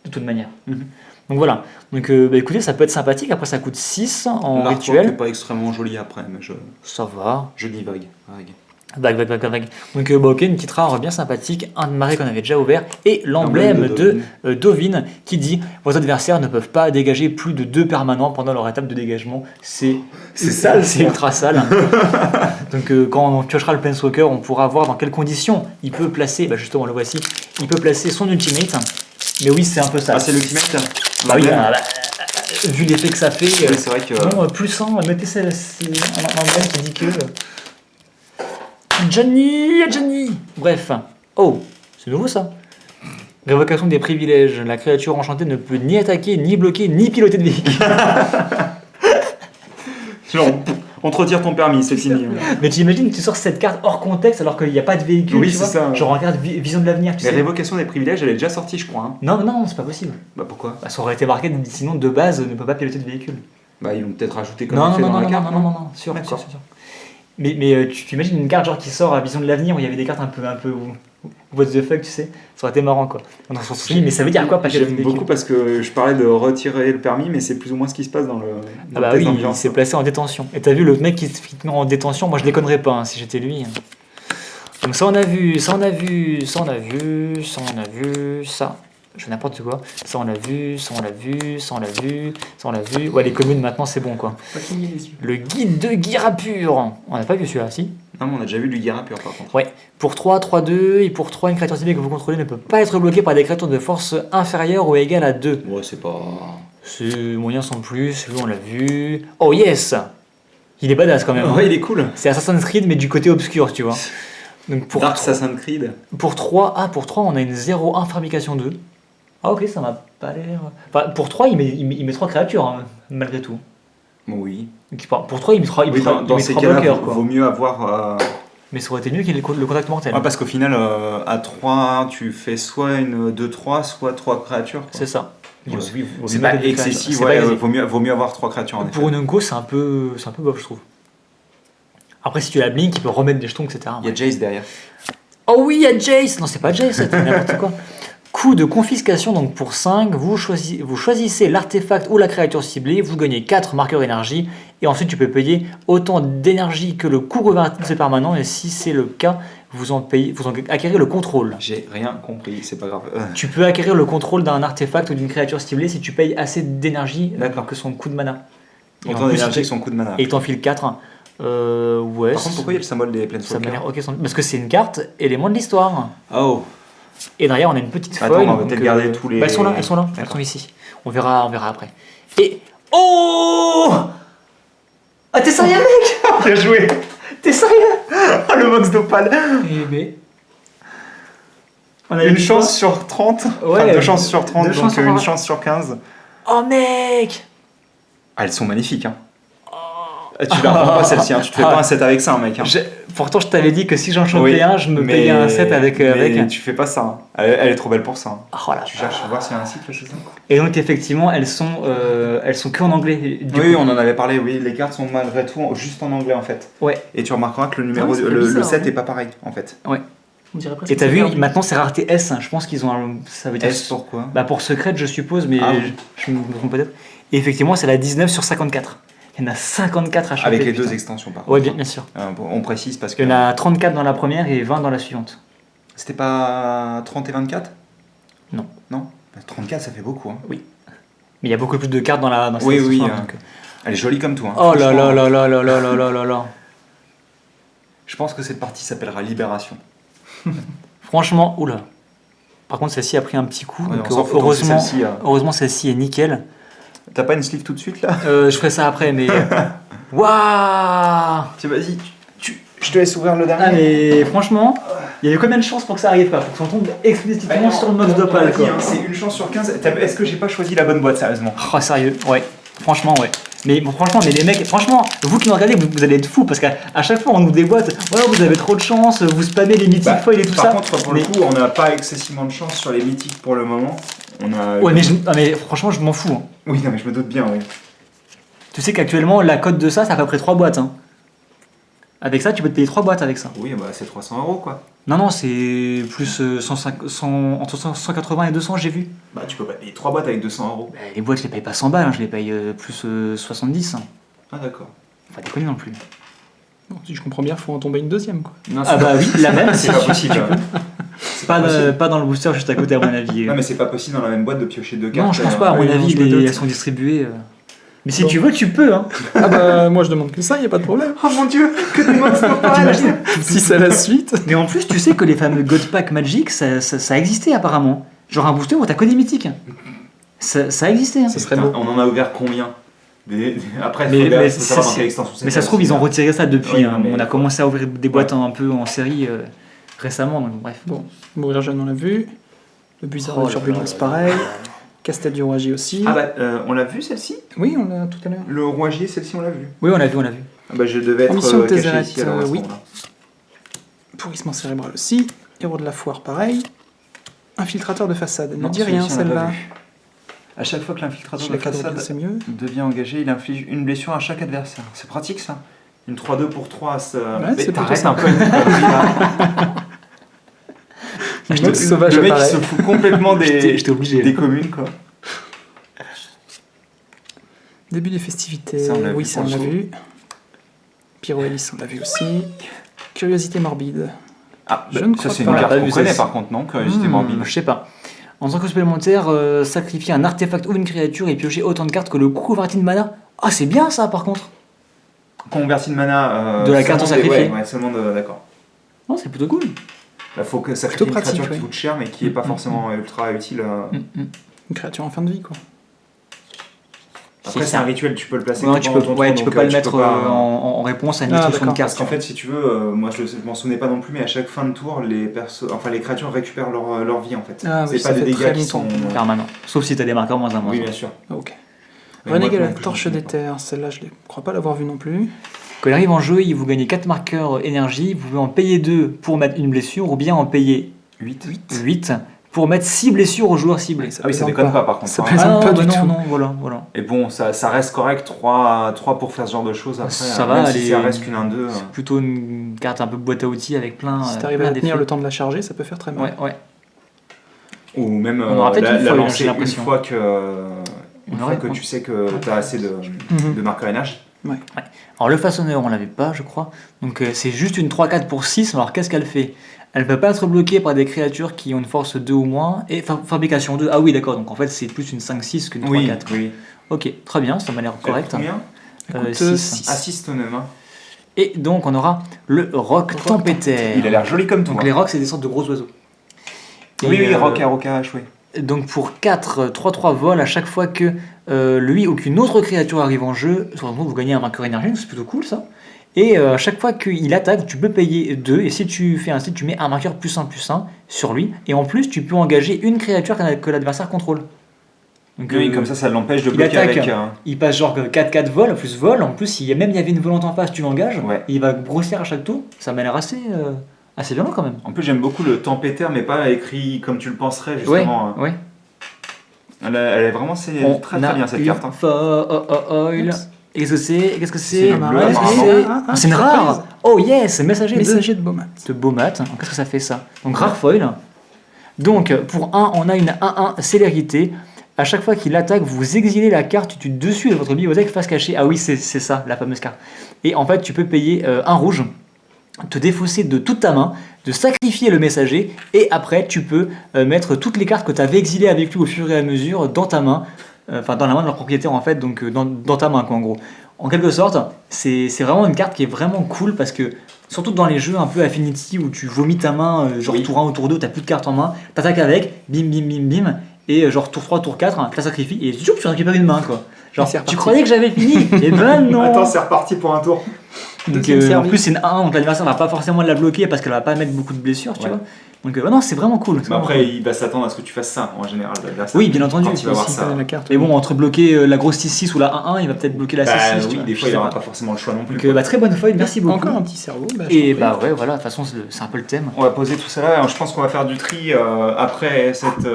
de toute manière. Mhm. Donc voilà. Donc écoutez, ça peut être sympathique. Après, ça coûte 6 en L'artwork rituel. n'est pas extrêmement joli après, mais Ça va. je divague. Vague. Donc ok, une petite rare bien sympathique, un de marée qu'on avait déjà ouvert, et l'emblème L'emblème de Dovin qui dit vos adversaires ne peuvent pas dégager plus de 2 permanents pendant leur étape de dégagement. C'est sale, c'est ultra sale. Donc quand on piochera le Planeswalker, on pourra voir dans quelles conditions il peut placer, justement le voici, il peut placer son ultimate. Mais oui, c'est un peu ça. Ah, c'est l'ultimate Bah oui, vu l'effet que ça fait, Oui, c'est vrai que. non, plus 1, mettez ça, c'est un emblème qui dit que... Johnny. Bref. Oh, c'est nouveau ça. Révocation des privilèges. La créature enchantée ne peut ni attaquer, ni bloquer, ni piloter de véhicule. Genre, on te retire ton permis, c'est fini. Mais tu imagines, tu sors cette carte hors contexte alors qu'il n'y a pas de véhicule. Oui, tu c'est vois. ça. Genre en carte vision de l'avenir. Tu Mais sais. révocation des privilèges, elle est déjà sortie, je crois. Hein. Non, c'est pas possible. Bah pourquoi Ça aurait été marqué, sinon de base, ne peut pas piloter de véhicule. Bah ils vont peut-être rajouter comme Non, effet dans la carte. non, sûr. Mais tu imagines une carte genre qui sort à Vision de l'avenir où il y avait des cartes un peu what the fuck, tu sais, ça aurait été marrant quoi. Mais ça veut dire quoi pas J'aime beaucoup parce que je parlais de retirer le permis, mais c'est plus ou moins ce qui se passe dans le. Ah bah oui, il s'est placé en détention. Et t'as vu le mec qui te met en détention, moi je déconnerais pas si j'étais lui. Donc ça on a vu, ça. Je fais n'importe quoi. Ça on l'a vu. Ouais, les communes maintenant c'est bon quoi. Pas cligner les yeux. Le guide de Guirapur. On n'a pas vu celui-là, si. Non, mais on a déjà vu du Guirapur par contre. Ouais. Pour 3, 3-2, et pour 3, une créature ciblée que vous contrôlez ne peut pas être bloquée par des créatures de force inférieure ou égale à 2. Ouais, c'est pas. C'est moyen sans plus, lui on l'a vu. Oh yes. Il est badass quand même. Hein. Ouais, il est cool. C'est Assassin's Creed mais du côté obscur, tu vois. Donc pour Dark 3, Assassin's Creed. pour 3, on a une 0-1 fabrication 2. Ah ok, ça m'a pas l'air... Enfin, pour 3, il met 3 créatures, hein, malgré tout. Bon, oui. Donc, pour 3, il met 3 Oui, dans ces cas-là, bloqueurs, quoi. vaut mieux avoir. Mais ça aurait été mieux qu'il ait le contact mortel. Ouais, parce qu'au final, à 3, tu fais soit une 2-3, soit 3 créatures. Quoi. C'est ça. Ouais, Oui, vaut c'est mieux pas mettre des excessif, créatures. ouais, C'est pas vaut mieux avoir 3 créatures en effet. pour une Unco, c'est un peu bof, je trouve. Après, si tu la blink, il peut remettre des jetons, etc. Il y a Jace derrière. Oh oui, il y a Jace. Non, c'est pas Jace, c'est n'importe quoi. Coup de confiscation, donc pour 5, vous choisissez l'artefact ou la créature ciblée, vous gagnez 4 marqueurs énergie, et ensuite tu peux payer autant d'énergie que le coût reverti de ce permanent, et si c'est le cas, vous en acquérez le contrôle. J'ai rien compris, c'est pas grave. Tu peux acquérir le contrôle d'un artefact ou d'une créature ciblée si tu payes assez d'énergie que son coût de mana. Et Autant en plus, d'énergie que son coup de mana. Et il t'en file 4. Ouais. Par contre, pourquoi il y a le symbole des ça m'a Planeswalkers l'air ok. Parce que c'est une carte élément de l'histoire. Oh. Et derrière, on a une petite Attends, feuille. on va peut-être garder tous les. Elles sont là, elles D'accord. sont ici. On verra après. Et. Oh Ah, t'es sérieux, mec Bien joué. T'es sérieux Ah, le Mox d'Opale. Eh ben. On a Une eu chance sur 30. Ouais, Enfin, 2 chances sur 30, deux donc chances sur une 30. chance sur 15. Oh, mec Ah, elles sont magnifiques, hein. Tu la reprends pas celle-ci, hein. Tu te fais pas un set avec ça, hein, mec. Hein. Pourtant, je t'avais dit que si j'en chantais Oui, un, je me mais- payais un set avec. mais tu fais pas ça. Hein. Elle est trop belle pour ça. Hein. Oh là Tu cherches voir s'il y a un cycle, c'est ça Et donc, effectivement, elles sont que en anglais. Du Oui, coup. on en avait parlé, oui. Les cartes sont malgré tout juste en anglais, en fait. Ouais. Et tu remarqueras que le numéro, Ah, ça fait le bizarre, set hein. est pas pareil, en fait. Ouais. On dirait presque Et t'as que vu, c'est perdu. maintenant c'est rareté S. Hein. Je pense qu'ils ont ça veut dire. S pourquoi Bah pour secret, je suppose, mais Ah oui. je me trompe peut-être. Et effectivement, c'est la 19 sur 54. Il y en a 54 à choper. Avec les putain. 2 extensions, par Ouais, contre. bien sûr. Bon, on précise parce que. Il y en a 34 dans la première et 20 dans la suivante. C'était pas 30 et 24 Non. Non 34, ça fait beaucoup. Hein. Mais il y a beaucoup plus de cartes dans cette Oui, extension, oui, donc, Elle est jolie comme tout. Hein. Oh là Franchement, là là là là là là là là là. Je pense que cette partie s'appellera Libération. Franchement, oula. Par contre, celle-ci a pris un petit coup. Ouais, donc on s'en fout, donc c'est heureusement, celle-ci, heureusement, celle-ci est nickel. T'as pas une sleeve tout de suite là? Je ferai ça après, mais. Waouh! Tiens, vas-y, je te laisse ouvrir le dernier. Ah, mais franchement, il y avait combien de chances pour que ça arrive pas? Pour que ça tombe explicitement sur le Mox d'Opale, quoi. C'est une chance sur 15. Est-ce que j'ai pas choisi la bonne boîte, sérieusement? Oh, sérieux, ouais. Franchement, ouais. Mais bon, franchement, mais les mecs, franchement, vous qui nous regardez, vous allez être fous parce qu'à chaque fois on nous déboîte, ouais, vous avez trop de chance, vous spammez les mythiques foils et tout ça. Par contre, pour le coup, on n'a pas excessivement de chance sur les mythiques pour le moment. On a... Ouais, mais franchement, je m'en fous. Hein. Oui, non, mais je me doute bien, oui. Tu sais qu'actuellement, la cote de ça, c'est à peu près 3 boîtes. Hein. Avec ça, tu peux te payer 3 boîtes avec ça. Oui, bah c'est 300 € quoi. Non, c'est plus entre 180 et 200, j'ai vu. Bah tu peux pas payer 3 boîtes avec 200 €. Bah, les boîtes, je les paye pas 100 balles, hein, je les paye plus 70. Hein. Ah d'accord. Enfin, déconner non plus. Bon, si je comprends bien, faut en tomber une deuxième, quoi. Non, Ah bah oui, la même, c'est pas possible. C'est pas dans le booster juste à côté, à mon avis. Non mais c'est pas possible dans la même boîte de piocher 2 cartes. Non, je pense pas, à mon oui, avis, non, je me doute. elles sont distribuées. Mais si Bon. tu veux, tu peux. Hein. Ah bah, moi je demande que ça, y a pas de problème. Oh mon dieu, que des Mox d'Opale. T'imagines? Si c'est la suite. Mais en plus, tu sais que les fameux God Pack Magic, ça existait apparemment. Genre un booster où t'as que des mythiques. Ça existait. Hein. Ça serait Putain, beau. on en a ouvert combien? Après, Mais- faut mais savoir dans c'est- quelle extension Mais ça se trouve, ils ont retiré ça depuis. Oui, hein. non, mais- On a commencé à ouvrir des boîtes un peu en série récemment, donc bref. Bon, Mourir jeune, on l'a vu. Le Blizzard Oh de là Turbulence, là. pareil. Castel du Roi J aussi. Ah bah, on l'a vu celle-ci? Oui, on l'a tout à l'heure. Le Roi J, celle-ci on l'a vu. Oui, on l'a vu. Ah bah je devais être Ambition de caché Tézéret, ici alors à ce oui. moment-là. Pourrissement cérébral aussi. Héros de la foire, pareil. Infiltrateur de façade. Ne Non, dis rien, celui-ci, on l'a pas celle-là. vu. À chaque fois que l'infiltrateur Je de la cadre façade c'est mieux. devient engagé, il inflige une blessure à chaque adversaire. C'est pratique ça. Une 3-2 pour 3, ça... Ouais, Mais c'est t'arrêtes plutôt un peu avec tes conneries, là. Mox sauvage Le mec il apparaît. se fout complètement J'étais obligé. des communes quoi. Début des festivités. Ça, on l'a oui, vu ça pour on l'a le vu. Pyrohélice, on l'a vu aussi. Curiosité morbide. Ah, Je ne ça crois c'est pas. une On carte l'a qu'on vu, connaît ça, par contre, non? Curiosité Hmm, morbide. Je sais pas. En tant que supplémentaire, sacrifier un artefact ou une créature et piocher autant de cartes que le coût converti de mana. Ah, c'est bien ça par contre. Converti de mana. De la carte seulement sacrifiée. Ouais, seulement d'accord. Non, c'est plutôt cool. Il faut que sacrifier une pratique, créature qui ouais. coûte cher mais qui est pas forcément ultra utile. Une créature en fin de vie, quoi. Après c'est un rituel, tu peux le placer Non, que tu pendant peux, ton ouais, tour, tu peux donc, pas le tu mettre peux pas- en réponse à une Ah, destruction de d'accord. carte. Parce qu'en fait, si tu veux, moi je m'en souvenais pas non plus, mais à chaque fin de tour, les créatures récupèrent leur vie en fait. Ah oui, c'est ça pas des fait très dégâts qui sont. longtemps. Permanent. Sauf si t'as des marqueurs moins un moins. Oui, un. bien sûr. Ok. Mais Renégat moi, la non plus, torche je ne des sais pas. terres. Celle-là, je ne crois pas l'avoir vue non plus. Quand il arrive en jeu, vous gagnez 4 marqueurs énergie, vous pouvez en payer 2 pour mettre une blessure ou bien en payer 8 pour mettre 6 blessures au joueur ciblé. Ça Ah oui, ça plaisante déconne pas. pas par contre. Ça hein. plaisante non, pas bah du non, tout. non, voilà. Et bon, ça reste correct, 3 pour faire ce genre de choses après. Ça même va, si les- ça reste qu'une 1-2. C'est plutôt une carte un peu boîte à outils avec plein. Si t'arrives plein à tenir d'effets. le temps de la charger, ça peut faire très mal. Ouais. Ou même On aura peut-être une la foil, lancer j'ai une l'impression. fois que, aurait, tu sais que tu as assez de Mhm. marqueurs énergie. Alors le façonneur, on l'avait pas, je crois. Donc c'est juste une 3-4 pour 6. Alors qu'est-ce qu'elle fait? Elle peut pas être bloquée par des créatures qui ont une force 2 ou moins. Et fabrication 2. Ah oui, d'accord. Donc en fait, c'est plus une 5-6 qu'une 3-4. Oui. Ok, très bien, ça m'a l'air correct. Combien? Écoute, 6. À 6 ton homme. Et donc on aura le roc tempétaire. Il a l'air joli comme tout. Donc hein. les rocs, c'est des sortes de gros oiseaux. Oui, Et, rock, ROKH, oui. Donc pour 4, 3-3 vols, à chaque fois que lui ou qu'une autre créature arrive en jeu, sur le coup, vous gagnez un marqueur énergie, donc c'est plutôt cool ça. Et à chaque fois qu'il attaque, tu peux payer 2, et si tu fais ainsi, tu mets un marqueur +1/+1 sur lui, et en plus tu peux engager une créature que l'adversaire contrôle. Donc, Oui, comme ça l'empêche de il bloquer attaque. avec. Il passe genre 4-4 vol, plus vol, en plus s'il y a même il y avait une volante en face, tu l'engages, Ouais. il va grossir à chaque tour, ça m'a l'air assez violent quand même. En plus, j'aime beaucoup le tempétaire, mais pas écrit comme tu le penserais, justement. Ouais. Elle est vraiment très très bien cette carte. hein. Foil. Oups. Qu'est-ce que C'est c'est? un bleu, apparemment. C'est une rare. Oh yes, messager Messager de Beaumat. de Beaumat. Qu'est-ce que ça fait ça? Donc rare foil. Donc pour 1, on a une 1-1 célérité. À chaque fois qu'il attaque, vous exilez la carte du dessus de votre bibliothèque face cachée. Ah oui, c'est ça, la fameuse carte. Et en fait, tu peux payer un rouge, te défausser de toute ta main, de sacrifier le messager, et après, tu peux mettre toutes les cartes que tu avais exilées avec lui au fur et à mesure dans ta main, enfin dans la main de leur propriétaire en fait, donc dans ta main quoi en gros. En quelque sorte, c'est vraiment une carte qui est vraiment cool parce que, surtout dans les jeux un peu Affinity où tu vomis ta main, genre Oui. tour 1 ou tour 2, t'as plus de cartes en main, t'attaques avec, bim bim bim bim, et genre tour 3, tour 4, tu la sacrifies et tu récupères une main quoi. Genre, Et c'est tu reparti. croyais que j'avais fini et ben non. Attends, c'est reparti pour un tour. Donc, Deuxième en service. plus c'est une 1, donc l'adversaire va pas forcément la bloquer parce qu'elle va pas mettre beaucoup de blessures, tu Ouais. vois. Donc non, c'est vraiment cool. c'est Mais vraiment après, cool. il va s'attendre à ce que tu fasses ça en général. l'adversaire. Oui, bien entendu. Quand il va voir S'il ça. connaît la carte. Mais bon, entre bloquer la grosse 6-6 ou la 1-1, il va peut-être bloquer la 6-6. Bah, tu oui, vois, des je fois, il sais n'aura pas. pas forcément le choix non plus. Donc bah, très bonne feuille, merci beaucoup. Encore un petit cerveau. Bah, je Et t'en bah prie. ouais, voilà, de toute façon c'est un peu le thème. On va poser tout ça là. Je pense qu'on va faire du tri après cette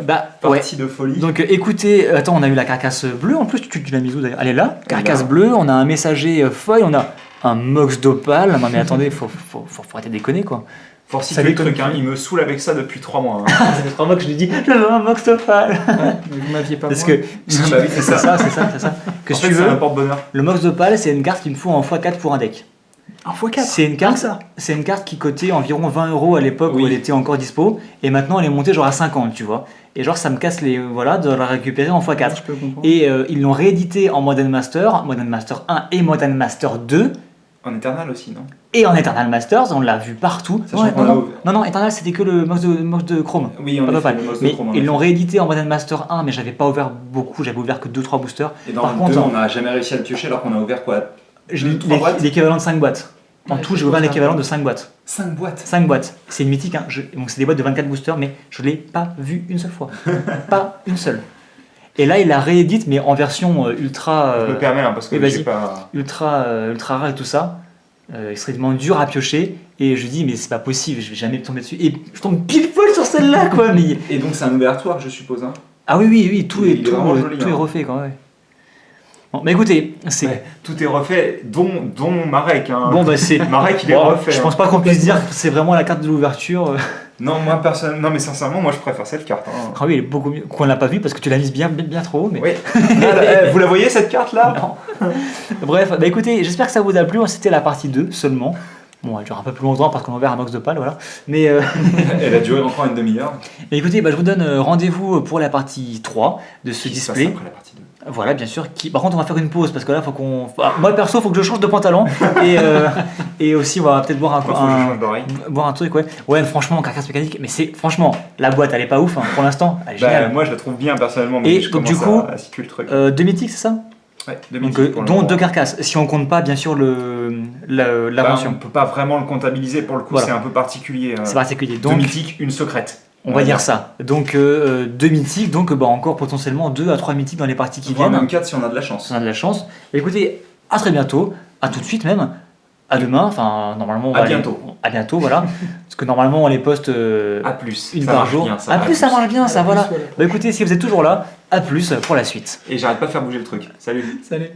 Bah ouais. partie de folie. Donc écoutez, attends, on a eu la carcasse bleue en plus, tu l'as mise où d'ailleurs? Elle est là, carcasse là. bleue, on a un messager feuille, on a un mox d'opale. Non mais attendez, faut arrêter de déconner quoi. Pour Ça situer le déconne truc, hein, plus. il me saoule avec ça depuis 3 mois. hein. Ça fait 3 mois que je lui dis, je veux un mox d'opale. Vous m'aviez pas Parce moi. que Bah oui, c'est ça. c'est ça. Que En si fait, tu c'est un veux, porte-bonheur. le mox d'opale, c'est une carte qu'il me faut en x4 pour un deck. Un x4. C'est une carte, ça. c'est une carte qui cotait environ 20 € à l'époque Oui. où elle était encore dispo, et maintenant elle est montée genre à 50, tu vois. Et genre ça me casse les voilà de la récupérer en x4. Je peux comprendre. Et ils l'ont réédité en Modern Master 1 et Modern Master 2, En Eternal aussi, non? et en Eternal Masters, on l'a vu partout. Sachant qu'on non, l'a non, ouvert. non, Eternal c'était que le mox de Chrome. Oui, on Pas a fait Opal. le mouse de Mais Chrome. en ils l'ont effet. réédité en Modern Master 1, mais j'avais pas ouvert beaucoup, j'avais ouvert que 2-3 boosters. Et dans Par le contre, 2, on n'a jamais réussi à le piocher alors qu'on a ouvert quoi? Trois boîtes l'équivalent de 5 boîtes. En Ouais, tout, c'est j'ai ouvert pour ça. l'équivalent de 5 boîtes. 5 boîtes. 5 boîtes. C'est une mythique, hein. Donc c'est des boîtes de 24 boosters, mais je l'ai pas vu une seule fois. Pas une seule. Et là, il la réédite, mais en version ultra, Je me permets hein, parce que oui, vas-y. j'ai pas. ultra rare et tout ça. Extrêmement dur à piocher. Et je dis, mais c'est pas possible, je vais jamais tomber dessus. Et je tombe pile poil sur celle-là, quoi. Mais... Et donc c'est un ouvertoire, je suppose. Hein. Ah oui, tout, Il est est, vraiment joli, tout est hein. refait, quand même. Bon, mais écoutez, c'est. Ouais, tout est refait, dont Marek. Hein. Bon, bah c'est. Marek, il est Bon, refait. je hein. pense pas qu'on puisse dire que c'est vraiment la carte de l'ouverture. Non, moi personnellement, non mais sincèrement, moi je préfère cette carte. Hein. Ah oui, elle est beaucoup mieux. Qu'on l'a pas vu parce que tu l'as mise bien trop haut. Mais... Oui. Vous la voyez cette carte là? Non. Bref, bah écoutez, j'espère que ça vous a plu. C'était la partie 2 seulement. Bon, elle dure un peu plus longtemps parce qu'on a ouvert un box de pal, voilà. Mais Elle a duré encore une demi-heure. écoutez, bah, je vous donne rendez-vous pour la partie 3 de ce Qui se passe display. après la partie 2. Voilà, bien sûr. Par contre, on va faire une pause parce que là, faut qu'on. Enfin, moi, perso, faut que je change de pantalon. Et aussi, on va peut-être boire Faut que je change d'oreille. boire un truc, ouais. Ouais, franchement, carcasse mécanique. Mais c'est franchement, la boîte, elle est pas ouf hein, pour l'instant. Elle est Bah, géniale. moi je la trouve bien personnellement, mais Et je donc, commence du coup, à situer le truc. 2 mythiques, c'est ça? Ouais, deux Donc, mythiques pour le dont moment. 2 carcasses. Si on compte pas, bien sûr, Bah, l'invention. on peut pas vraiment le comptabiliser pour le coup, Voilà. c'est un peu particulier. C'est particulier. Deux Donc, mythiques, une secrète. on va dire ça. Donc 2 mythiques, donc bah, encore potentiellement 2 à 3 mythiques dans les parties qui Voire viennent. même 4 si on a de la chance. Si on a de la chance. Écoutez, à très bientôt, à tout de suite même, à demain, enfin normalement on À va aller- bientôt. à bientôt, voilà. Parce que normalement on les poste A plus. une Ça par marche jour. bien, À plus ça marche bien, ça À plus, voilà. voilà. Bah écoutez, si vous êtes toujours là, à plus pour la suite. Et j'arrête pas de faire bouger le truc. Salut. Salut.